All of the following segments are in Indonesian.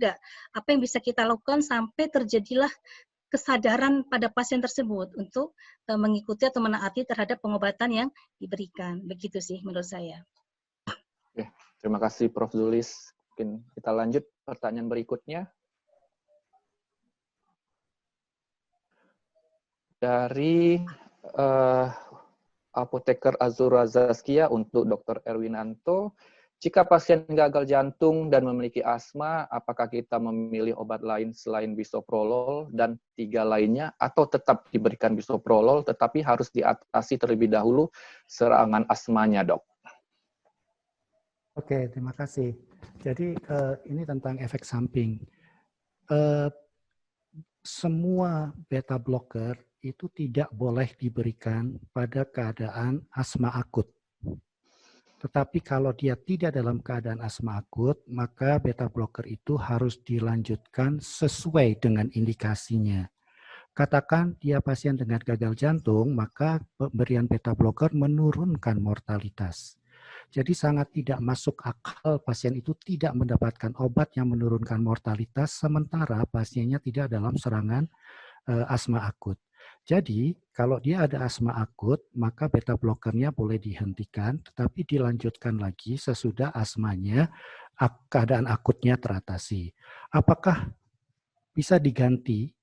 enggak? Apa yang bisa kita lakukan sampai terjadilah kesadaran pada pasien tersebut untuk mengikuti atau menaati terhadap pengobatan yang diberikan. Begitu sih menurut saya. Oke, terima kasih Prof. Zulis. Mungkin kita lanjut pertanyaan berikutnya. Dari apoteker Azura Zaskia untuk Dr. Erwinanto, jika pasien gagal jantung dan memiliki asma, apakah kita memilih obat lain selain bisoprolol dan 3 lainnya, atau tetap diberikan bisoprolol, tetapi harus diatasi terlebih dahulu serangan asmanya, Dok? Oke, terima kasih. Jadi ini tentang efek samping. Semua beta blocker itu tidak boleh diberikan pada keadaan asma akut. Tetapi kalau dia tidak dalam keadaan asma akut, maka beta blocker itu harus dilanjutkan sesuai dengan indikasinya. Katakan dia pasien dengan gagal jantung, maka pemberian beta blocker menurunkan mortalitas. Jadi sangat tidak masuk akal pasien itu tidak mendapatkan obat yang menurunkan mortalitas, sementara pasiennya tidak dalam serangan asma akut. Jadi, kalau dia ada asma akut, maka beta blokernya boleh dihentikan, tetapi dilanjutkan lagi sesudah asmanya, keadaan akutnya teratasi. Apakah bisa diganti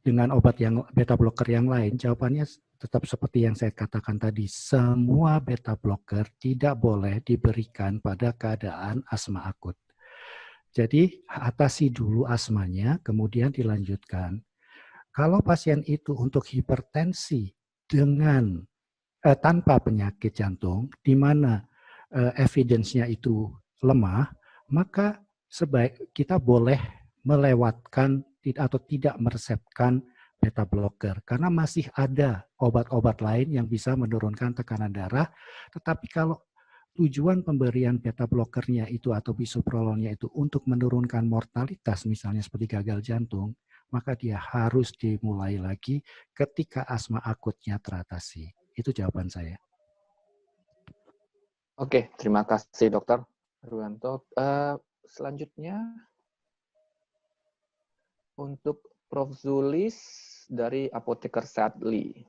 dengan obat yang beta blocker yang lain? Jawabannya tetap seperti yang saya katakan tadi, semua beta blocker tidak boleh diberikan pada keadaan asma akut. Jadi, atasi dulu asmanya, kemudian dilanjutkan. Kalau pasien itu untuk hipertensi dengan tanpa penyakit jantung, di mana evidence-nya itu lemah, maka kita boleh melewatkan atau tidak meresepkan beta blocker, karena masih ada obat-obat lain yang bisa menurunkan tekanan darah. Tetapi kalau tujuan pemberian beta blockernya itu atau bisoprololnya itu untuk menurunkan mortalitas, misalnya seperti gagal jantung, maka dia harus dimulai lagi ketika asma akutnya teratasi. Itu jawaban saya. Oke, terima kasih Dr. Erwinanto. Selanjutnya untuk Prof. Zulis dari Apoteker Sadli.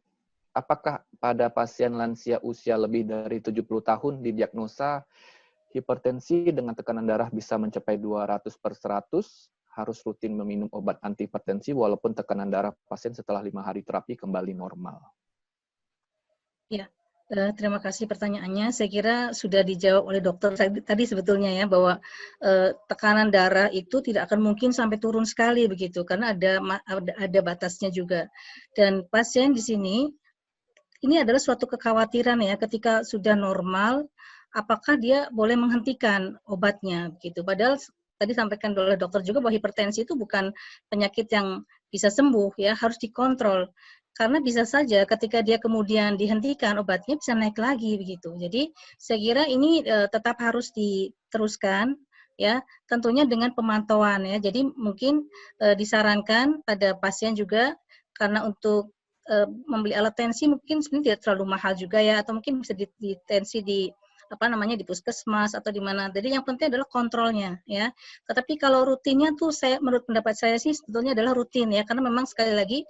Apakah pada pasien lansia usia lebih dari 70 tahun didiagnosa hipertensi dengan tekanan darah bisa mencapai 200/100, harus rutin meminum obat antihipertensi walaupun tekanan darah pasien setelah 5 hari terapi kembali normal? Ya, terima kasih pertanyaannya. Saya kira sudah dijawab oleh dokter tadi sebetulnya ya, bahwa tekanan darah itu tidak akan mungkin sampai turun sekali begitu, karena ada batasnya juga. Dan pasien di sini, ini adalah suatu kekhawatiran ya, ketika sudah normal, apakah dia boleh menghentikan obatnya begitu. Padahal tadi sampaikan oleh dokter juga bahwa hipertensi itu bukan penyakit yang bisa sembuh ya, harus dikontrol. Karena bisa saja ketika dia kemudian dihentikan obatnya bisa naik lagi begitu. Jadi saya kira ini tetap harus diteruskan ya, tentunya dengan pemantauan ya. Jadi mungkin disarankan pada pasien juga, karena untuk membeli alat tensi mungkin sebenarnya tidak terlalu mahal juga ya, atau mungkin bisa ditensi di di puskesmas atau di mana. Jadi yang penting adalah kontrolnya ya. Tetapi kalau rutinnya tuh menurut pendapat saya sih sebetulnya adalah rutin ya, karena memang sekali lagi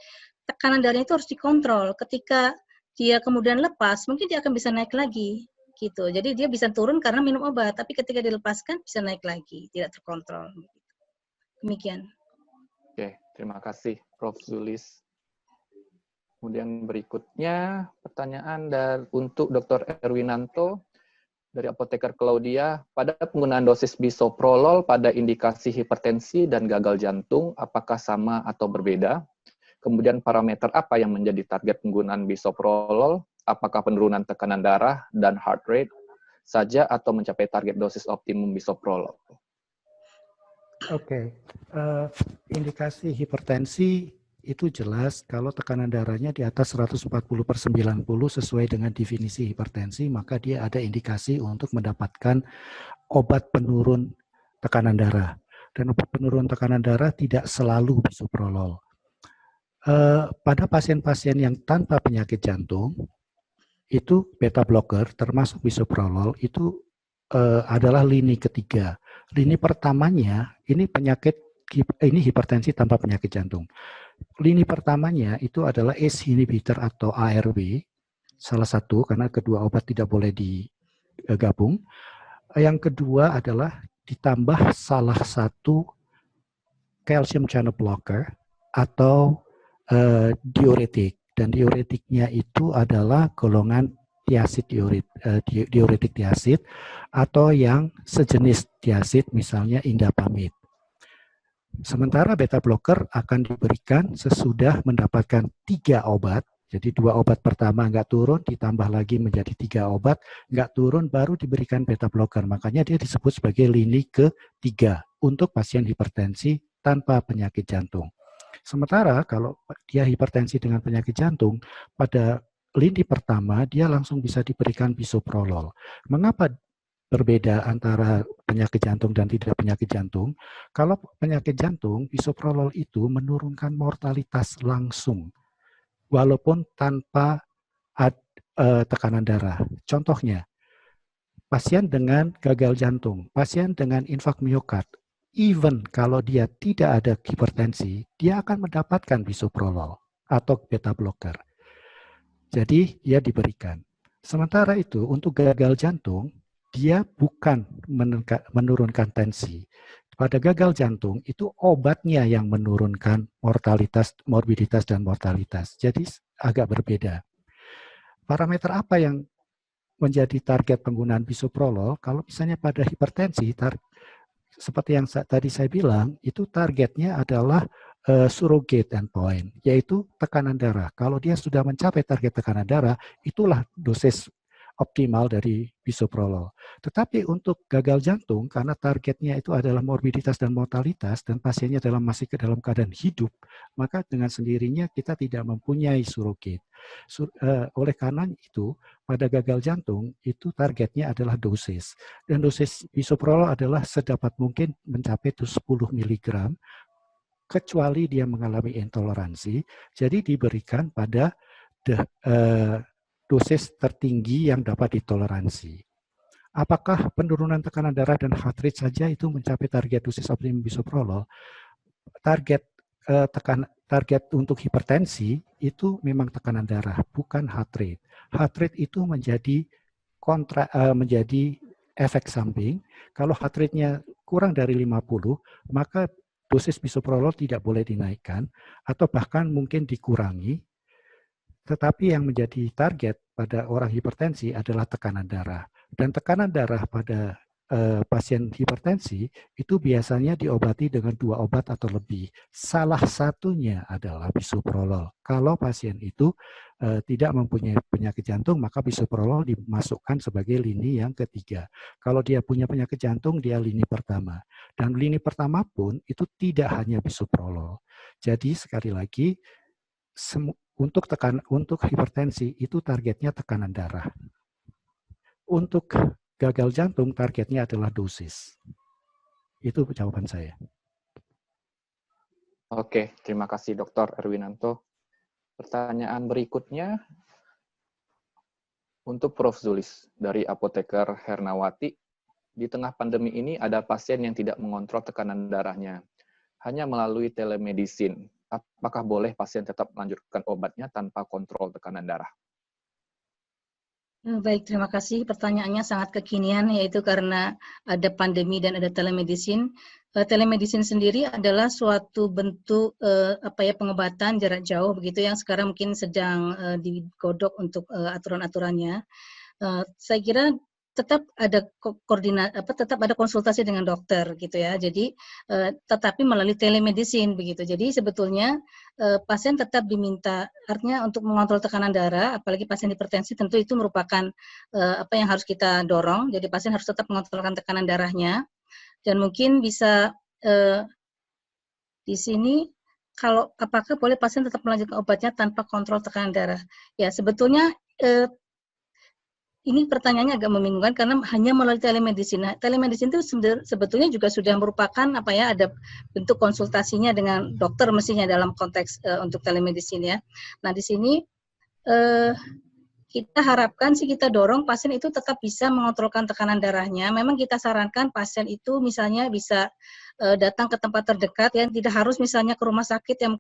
tekanan darahnya itu harus dikontrol. Ketika dia kemudian lepas, mungkin dia akan bisa naik lagi gitu. Jadi dia bisa turun karena minum obat, tapi ketika dilepaskan bisa naik lagi, tidak terkontrol. Demikian. Oke, terima kasih Prof. Zulis. Kemudian berikutnya pertanyaan untuk Dr. Erwinanto dari Apoteker Claudia. Pada penggunaan dosis bisoprolol pada indikasi hipertensi dan gagal jantung, apakah sama atau berbeda? Kemudian parameter apa yang menjadi target penggunaan bisoprolol? Apakah penurunan tekanan darah dan heart rate saja atau mencapai target dosis optimum bisoprolol? Oke, indikasi hipertensi itu jelas kalau tekanan darahnya di atas 140/90 sesuai dengan definisi hipertensi, maka dia ada indikasi untuk mendapatkan obat penurun tekanan darah. Dan obat penurun tekanan darah tidak selalu bisoprolol. Pada pasien-pasien yang tanpa penyakit jantung, itu beta blocker termasuk bisoprolol itu adalah lini ketiga. Lini pertamanya ini penyakit ini hipertensi tanpa penyakit jantung. Lini pertamanya itu adalah ACE inhibitor atau ARB, salah satu karena kedua obat tidak boleh digabung. Yang kedua adalah ditambah salah satu calcium channel blocker atau diuretik, dan diuretiknya itu adalah golongan tiazid diuretik tiazid atau yang sejenis tiazid, misalnya indapamid. Sementara beta blocker akan diberikan sesudah mendapatkan 3 obat. Jadi 2 obat pertama nggak turun, ditambah lagi menjadi 3 obat, nggak turun, baru diberikan beta blocker. Makanya dia disebut sebagai lini ke-3 untuk pasien hipertensi tanpa penyakit jantung. Sementara kalau dia hipertensi dengan penyakit jantung, pada lini pertama dia langsung bisa diberikan bisoprolol. Mengapa berbeda antara penyakit jantung dan tidak penyakit jantung? Kalau penyakit jantung, bisoprolol itu menurunkan mortalitas langsung, walaupun tanpa tekanan darah. Contohnya, pasien dengan gagal jantung, pasien dengan infak miokard, even kalau dia tidak ada hipertensi, dia akan mendapatkan bisoprolol atau beta blocker. Jadi dia diberikan. Sementara itu untuk gagal jantung, dia bukan menurunkan tensi. Pada gagal jantung itu obatnya yang menurunkan mortalitas, morbiditas dan mortalitas. Jadi agak berbeda. Parameter apa yang menjadi target penggunaan bisoprolol? Kalau misalnya pada hipertensi, seperti yang tadi saya bilang, itu targetnya adalah surrogate endpoint, yaitu tekanan darah. Kalau dia sudah mencapai target tekanan darah, itulah dosis optimal dari bisoprolol. Tetapi untuk gagal jantung, karena targetnya itu adalah morbiditas dan mortalitas, dan pasiennya masih dalam keadaan hidup, maka dengan sendirinya kita tidak mempunyai surrogate. Oleh karena itu, pada gagal jantung, itu targetnya adalah dosis. Dan dosis bisoprolol adalah sedapat mungkin mencapai 10 mg, kecuali dia mengalami intoleransi, jadi diberikan pada dosis tertinggi yang dapat ditoleransi. Apakah penurunan tekanan darah dan heart rate saja itu mencapai target dosis optimum bisoprolol? Target untuk hipertensi itu memang tekanan darah, bukan heart rate. Heart rate itu menjadi efek samping. Kalau heart rate-nya kurang dari 50, maka dosis bisoprolol tidak boleh dinaikkan atau bahkan mungkin dikurangi. Tetapi yang menjadi target pada orang hipertensi adalah tekanan darah. Dan tekanan darah pada pasien hipertensi itu biasanya diobati dengan 2 obat atau lebih. Salah satunya adalah bisoprolol. Kalau pasien itu tidak mempunyai penyakit jantung, maka bisoprolol dimasukkan sebagai lini yang ketiga. Kalau dia punya penyakit jantung, dia lini pertama. Dan lini pertama pun itu tidak hanya bisoprolol. Jadi sekali lagi, untuk hipertensi itu targetnya tekanan darah. Untuk gagal jantung targetnya adalah dosis. Itu jawaban saya. Oke, terima kasih Dr. Erwinanto. Pertanyaan berikutnya untuk Prof. Zulis dari Apoteker Hernawati. Di tengah pandemi ini ada pasien yang tidak mengontrol tekanan darahnya, hanya melalui telemedicine. Apakah boleh pasien tetap melanjutkan obatnya tanpa kontrol tekanan darah? Baik, terima kasih. Pertanyaannya sangat kekinian, yaitu karena ada pandemi dan ada telemedicine. Telemedicine sendiri adalah suatu bentuk pengobatan jarak jauh begitu yang sekarang mungkin sedang digodok untuk aturan-aturannya. Saya kira tetap ada tetap ada konsultasi dengan dokter gitu ya. Jadi tetapi melalui telemedicine begitu. Jadi sebetulnya pasien tetap diminta, artinya untuk mengontrol tekanan darah, apalagi pasien hipertensi, tentu itu merupakan yang harus kita dorong. Jadi pasien harus tetap mengontrolkan tekanan darahnya, dan mungkin bisa di sini kalau apakah boleh pasien tetap melanjutkan obatnya tanpa kontrol tekanan darah? Ya sebetulnya ini pertanyaannya agak membingungkan karena hanya melalui telemedicine. Nah, telemedicine itu sebetulnya juga sudah merupakan ada bentuk konsultasinya dengan dokter mestinya dalam konteks untuk telemedicine ya. Nah di sini kita harapkan sih, kita dorong pasien itu tetap bisa mengontrolkan tekanan darahnya. Memang kita sarankan pasien itu misalnya bisa datang ke tempat terdekat, ya, tidak harus misalnya ke rumah sakit yang